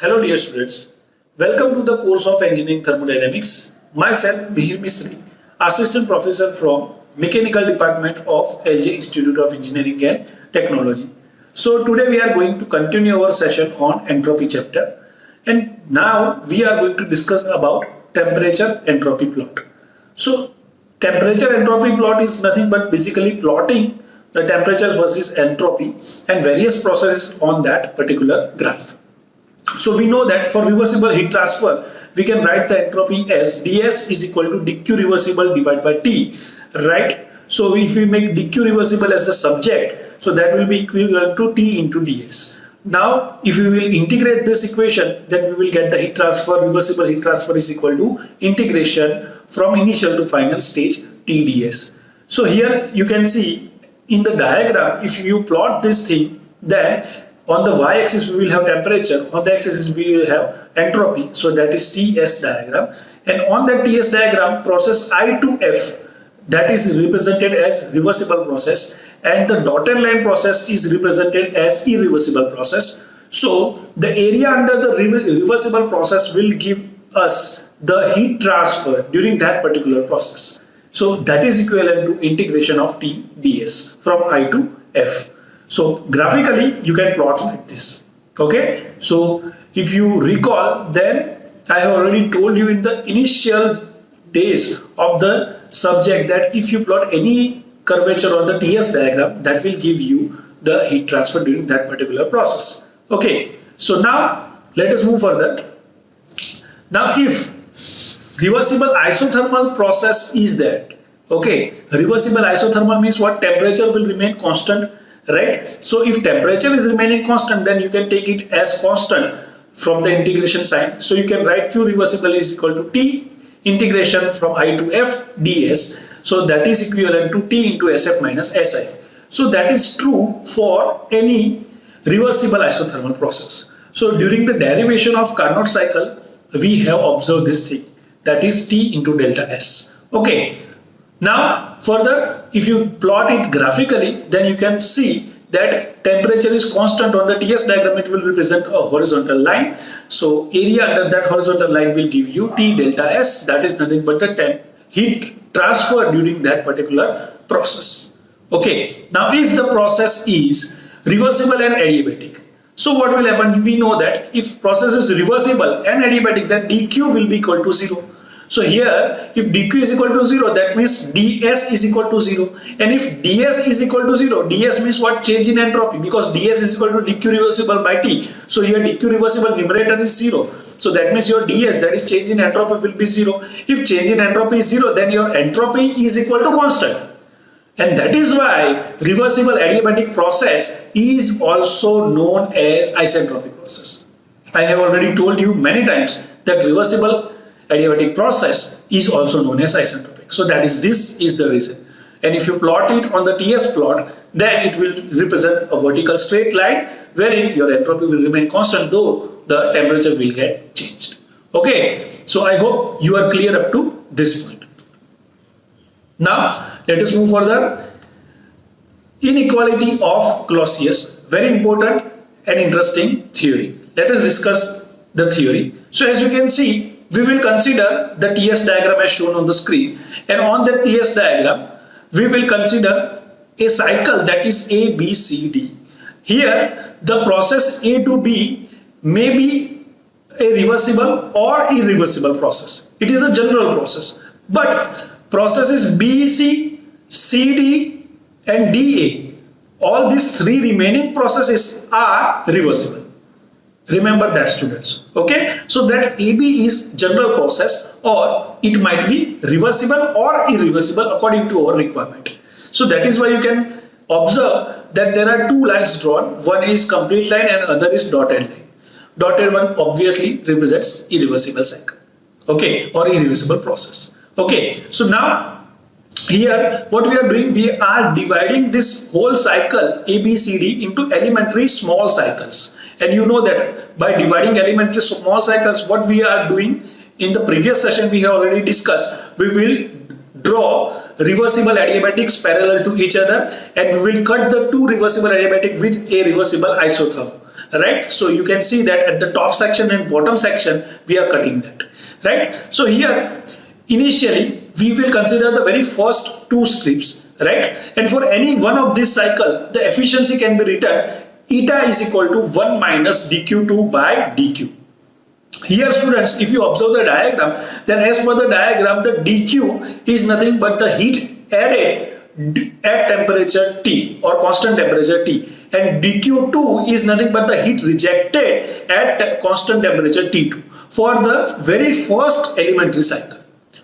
Hello dear students, welcome to the course of Engineering Thermodynamics. Myself Mihir Misri, Assistant Professor from Mechanical Department of LJ Institute of Engineering and Technology. So today we are going to continue our session on entropy chapter, and now we are going to discuss about temperature entropy plot. So temperature entropy plot is nothing but basically plotting the temperature versus entropy and various processes on that particular graph. So we know that for reversible heat transfer, we can write the entropy as ds is equal to dq reversible divided by t, right? So if we make dq reversible as the subject, so that will be equivalent to t into ds. Now, if we will integrate this equation, then we will get the heat transfer, reversible heat transfer is equal to integration from initial to final stage TdS. So here you can see in the diagram, if you plot this thing, then on the y-axis we will have temperature, on the x-axis we will have entropy, so that is TS diagram, and on the TS diagram process I to F, that is represented as reversible process, and the dotted line process is represented as irreversible process. So the area under the reversible process will give us the heat transfer during that particular process. So that is equivalent to integration of T ds from I to F. So graphically you can plot like this. Okay, so if you recall, then I have already told you in the initial days of the subject that if you plot any curvature on the TS diagram, that will give you the heat transfer during that particular process. Okay, so now let us move further. Now if reversible isothermal process is that, okay, reversible isothermal means what? Temperature will remain constant, right? So if temperature is remaining constant, then you can take it as constant from the integration sign. So you can write Q reversible is equal to T integration from I to F ds. So that is equivalent to T into Sf minus Si. So that is true for any reversible isothermal process. So during the derivation of Carnot cycle, we have observed this thing, that is T into delta S. Okay. Now further, if you plot it graphically, then you can see that temperature is constant on the TS diagram. It will represent a horizontal line. So area under that horizontal line will give you T delta S. That is nothing but the heat transfer during that particular process. Okay. Now if the process is reversible and adiabatic, so what will happen? We know that if process is reversible and adiabatic, then dq will be equal to 0. So here, if dq is equal to 0, that means ds is equal to 0. And if ds is equal to 0, ds means what? Change in entropy, because ds is equal to dq reversible by t. So here dq reversible numerator is 0. So that means your ds, that is change in entropy, will be 0. If change in entropy is 0, then your entropy is equal to constant. And that is why reversible adiabatic process is also known as isentropic process. I have already told you many times that reversible adiabatic process is also known as isentropic. So this is the reason. And if you plot it on the TS plot, then it will represent a vertical straight line wherein your entropy will remain constant, though the temperature will get changed. Okay, so I hope you are clear up to this point. Now let us move further. Inequality of Clausius, very important and interesting theory. Let us discuss the theory. So as you can see, we will consider the TS diagram as shown on the screen, and on the TS diagram we will consider a cycle that is A, B, C, D. Here the process A to B may be a reversible or irreversible process. It is a general process, but processes B, C, C, D and DA, all these three remaining processes are reversible. Remember that, students. Okay, so that AB is general process, or it might be reversible or irreversible according to our requirement. So that is why you can observe that there are two lines drawn. One is complete line and other is dotted line. Dotted one obviously represents irreversible cycle, okay, or irreversible process. Okay, so now here what we are doing, we are dividing this whole cycle ABCD into elementary small cycles. And you know that by dividing elementary small cycles, what we are doing in the previous session we have already discussed, we will draw reversible adiabatics parallel to each other, and we will cut the two reversible adiabatic with a reversible isotherm, right? So you can see that at the top section and bottom section we are cutting that, right? So here initially we will consider the very first two strips, right? And for any one of this cycle, the efficiency can be written eta is equal to 1 minus dq2 by dq. Here students, if you observe the diagram, then as per the diagram, the dq is nothing but the heat added at temperature T or constant temperature T, and dq2 is nothing but the heat rejected at constant temperature T2 for the very first elementary cycle.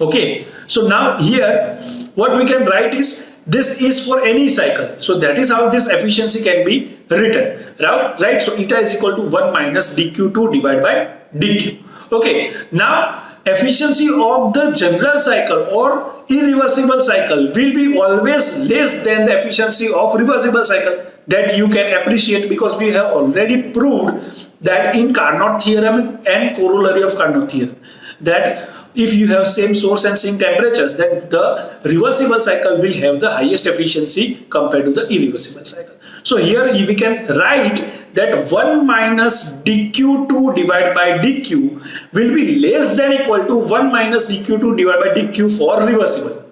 Okay, so now here what we can write is this is for any cycle. So that is how this efficiency can be written, right? So eta is equal to 1 minus dq2 divided by dq. Okay, now efficiency of the general cycle or irreversible cycle will be always less than the efficiency of reversible cycle. That you can appreciate because we have already proved that in Carnot theorem and corollary of Carnot theorem, that if you have same source and same temperatures, then the reversible cycle will have the highest efficiency compared to the irreversible cycle. So here we can write that 1 minus dq2 divided by dq will be less than equal to 1 minus dq2 divided by dq for reversible.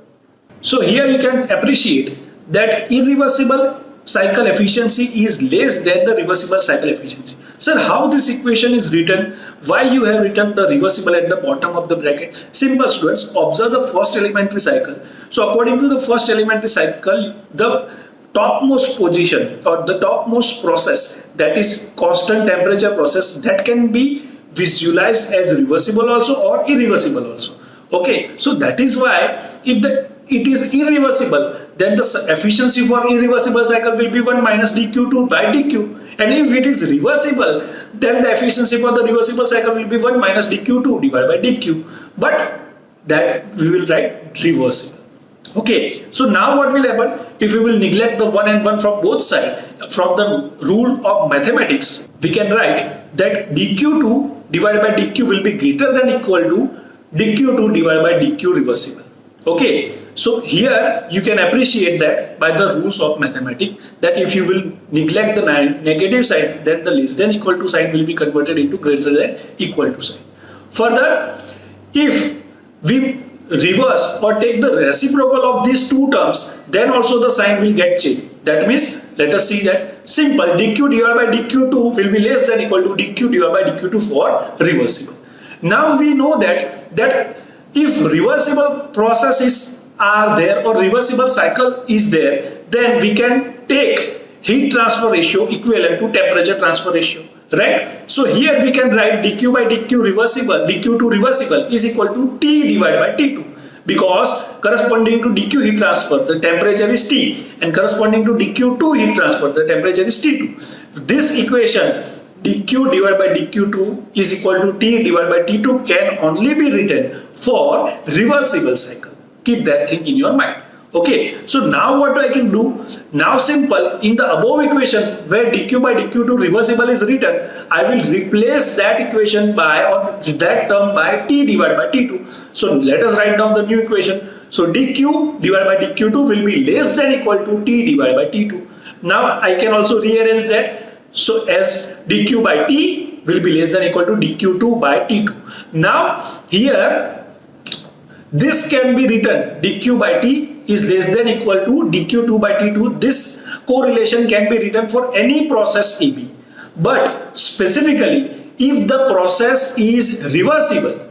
So here you can appreciate that irreversible cycle efficiency is less than the reversible cycle efficiency. Sir, how this equation is written? Why you have written the reversible at the bottom of the bracket? Simple students, observe the first elementary cycle. So according to the first elementary cycle, the topmost position or the topmost process, that is constant temperature process, that can be visualized as reversible also or irreversible also. Okay, so that is why if it is irreversible, then the efficiency for irreversible cycle will be 1 minus dq2 by dq. And if it is reversible, then the efficiency for the reversible cycle will be 1 minus dq2 divided by dq. But that we will write reversible. Okay, so now what will happen? If we will neglect the 1 and 1 from both sides, from the rule of mathematics, we can write that dq2 divided by dq will be greater than equal to dq2 divided by dq reversible. Okay, so here you can appreciate that by the rules of mathematics, that if you will neglect the negative sign, then the less than equal to sign will be converted into greater than equal to sign. Further, if we reverse or take the reciprocal of these two terms, then also the sign will get changed. That means, let us see that simple dq divided by dq2 will be less than equal to dq divided by dq2 for reversible. Now we know that if reversible processes are there or reversible cycle is there, then we can take heat transfer ratio equivalent to temperature transfer ratio, right? So here we can write dq by dq reversible, dq2 reversible is equal to T divided by T2, because corresponding to dq heat transfer the temperature is T, and corresponding to dq2 heat transfer the temperature is T2. This equation dq divided by dq2 is equal to T divided by T2 can only be written for reversible cycle. Keep that thing in your mind. Okay, so now what I can do? Now simple, in the above equation where dq by dq2 reversible is written, I will replace that equation by, or that term by T divided by T2. So let us write down the new equation. So dq divided by dq2 will be less than equal to T divided by T2. Now I can also rearrange that. So as dq by T will be less than equal to dq2 by T2. Now here this can be written dq by T is less than equal to dq2 by T2. This correlation can be written for any process AB. But specifically, if the process is reversible,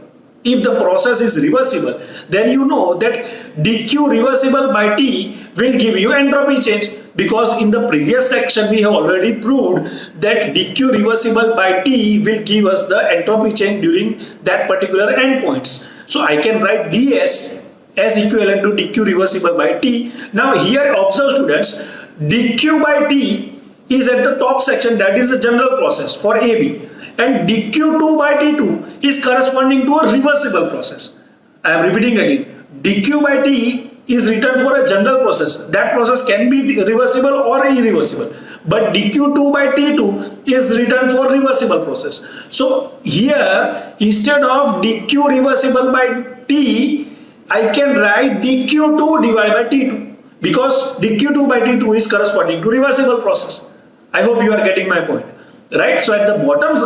then you know that dq reversible by T will give you entropy change, because in the previous section we have already proved that dq reversible by T will give us the entropy change during that particular endpoints. So I can write ds as equivalent to dq reversible by T. Now here observe students, dq by T is at the top section, that is the general process for AB, and dq2 by T2 is corresponding to a reversible process. I am repeating again, dq by T is written for a general process. That process can be reversible or irreversible. But dq2 by T2 is written for reversible process. So here instead of dq reversible by T, I can write dq2 divided by T2, because dq2 by T2 is corresponding to reversible process. I hope you are getting my point. right? So at the bottom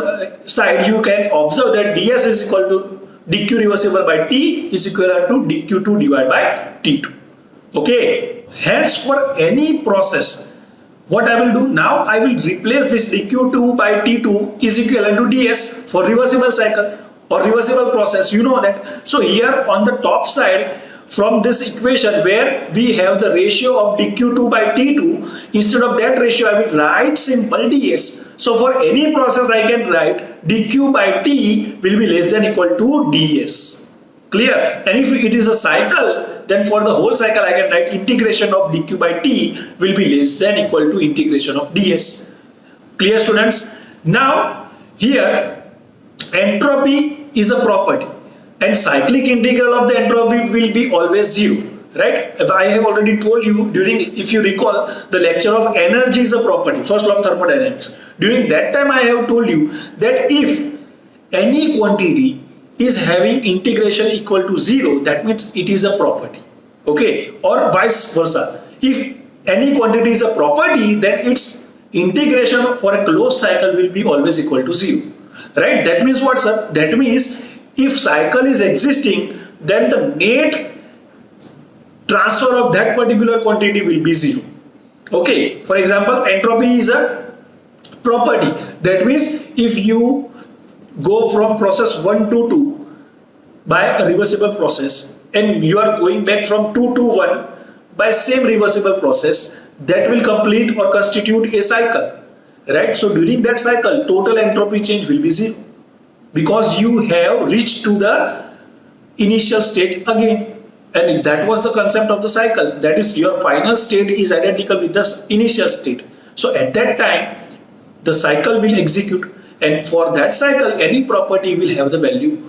side you can observe that ds is equal to dq reversible by t is equivalent to dq2 divided by t2. Okay, hence for any process, what I will do now, I will replace this dq2 by t2 is equivalent to ds for reversible cycle or reversible process, you know that. So here on the top side, from this equation where we have the ratio of dq2 by t2, instead of that ratio I will write simple ds. So for any process I can write dq by t will be less than equal to ds. Clear? And if it is a cycle, then for the whole cycle I can write integration of dq by t will be less than equal to integration of ds. Clear, students? Now here entropy is a property and cyclic integral of the entropy will be always 0, right? If I have already told you during, if you recall, the lecture of energy is a property, first law of thermodynamics. During that time I have told you that if any quantity is having integration equal to 0, that means it is a property, okay? Or vice versa. If any quantity is a property, then its integration for a closed cycle will be always equal to 0, right? That means what, sir? That means if cycle is existing, then the net transfer of that particular quantity will be 0. Okay, for example, entropy is a property. That means if you go from process 1 to 2 by a reversible process and you are going back from 2 to 1 by same reversible process, that will complete or constitute a cycle, right? So during that cycle, total entropy change will be 0. Because you have reached to the initial state again, and that was the concept of the cycle, that is your final state is identical with the initial state. So at that time the cycle will execute, and for that cycle any property will have the value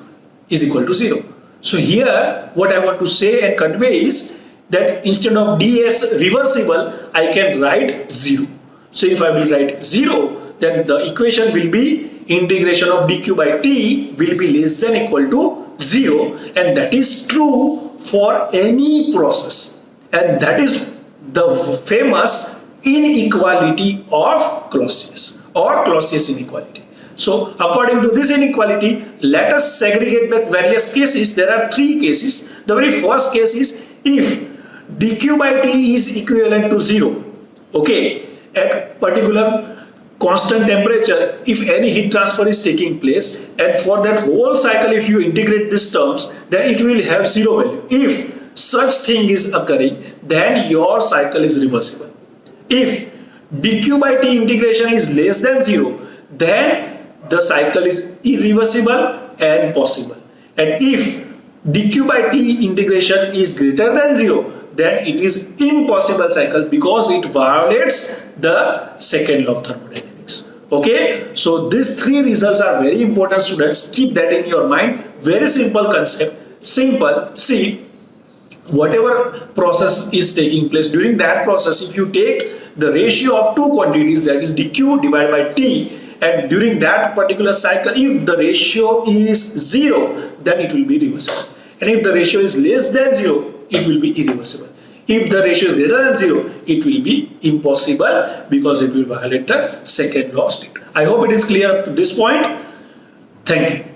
is equal to 0. So here what I want to say and convey is that instead of ds reversible I can write 0. So if I will write 0, then the equation will be integration of dq by t will be less than equal to 0, and that is true for any process, and that is the famous inequality of Clausius or Clausius inequality. So according to this inequality, let us segregate the various cases. There are 3 cases. The very first case is if dq by t is equivalent to 0, okay, at particular constant temperature, if any heat transfer is taking place, and for that whole cycle if you integrate these terms, then it will have 0 value. If such thing is occurring, then your cycle is reversible. If dq by t integration is less than 0, then the cycle is irreversible and possible. And if dq by t integration is greater than 0, then it is impossible cycle because it violates the second law of thermodynamics. Okay, so these 3 results are very important, students. Keep that in your mind. Very simple concept. Simple. See, whatever process is taking place, during that process if you take the ratio of 2 quantities, that is dq divided by t, and during that particular cycle if the ratio is 0, then it will be reversible, and if the ratio is less than 0, it will be irreversible. If the ratio is greater than 0, it will be impossible because it will violate the second law state. I hope it is clear up to this point. Thank you.